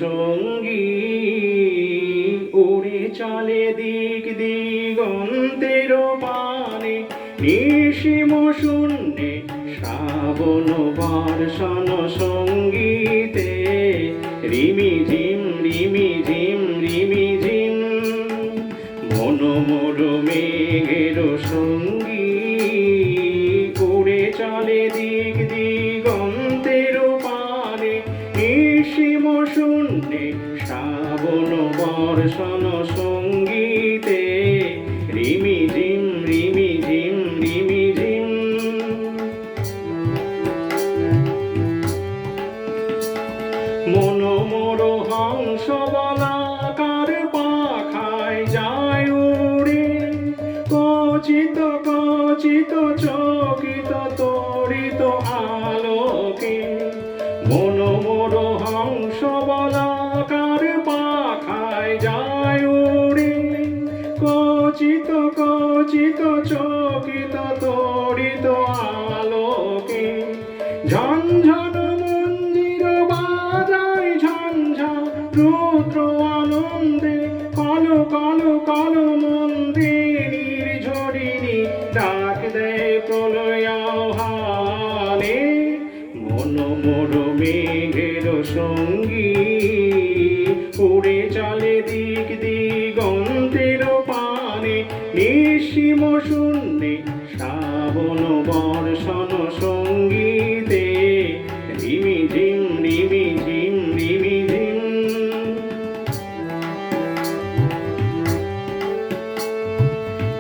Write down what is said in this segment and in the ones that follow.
সঙ্গী উড়ে চলে দিক দিগন্তের পানে নিশিম শূন্যে শ্রাবণ বর্ষণ সঙ্গীতে রিমি ঝিম রিমি ঝিম রিমি ঝিম মন মোর মেঘের সঙ্গী উড়ে চলে দিক দিগন্তের পানে নিশিম শূন্যে শ্রাবণ বর্ষণ সঙ্গীতে রিমি ঝিম রিমি ঝিম রিমি ঝিম মন মোর হংস বলাকার পাখায় যায় উড়ে কচিত কচিত চকিত তড়িত আলোকে মন মোর হংস বলাকার পাখায় যায় উড়ে কচিত কচিত চকিত তড়িত আলোকে ঝনঝন মঞ্জির বাজায় ঝঞ্ঝা রুদ্র আনন্দে কালো কালো কালো মন্দির ঝরিনি ডাক দেয় প্রলয় আহ্বানে মন মোর মেঘের সঙ্গী উড়ে চলে দিক দিগন্তের পানে নিশিম শূন্যে শ্রাবণ বর্ষণ সঙ্গীতে রিমি ঝিম রিমি ঝিম রিমি ঝিম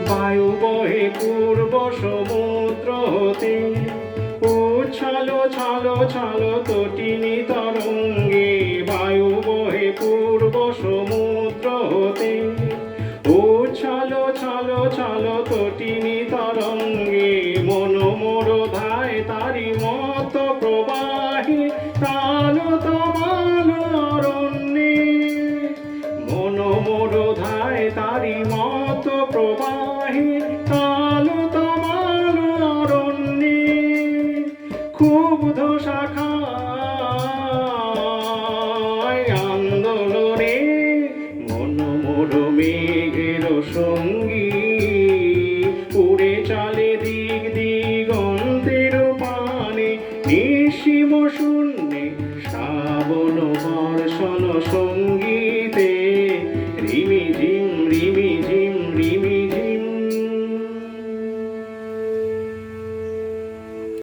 বায়ু বহে পূর্ব সমুদ্র হতে উচ্ছালো ছালো ছালো তটিনী তরঙ্গে বায়ু বহে পূর্ব সমুদ্র হতে উচ্ছালো ছালো ছালো তটিনী তরঙ্গে মন মোর ধায় তারি মত প্রবাহে তালো তমাল অরণ্যে মন মোর ধায় তারি মত প্রবাহে তালো তমাল অরণ্যে ক্ষুব্ধ শাখায় আন্দোলনে মন মোর মেঘের সঙ্গী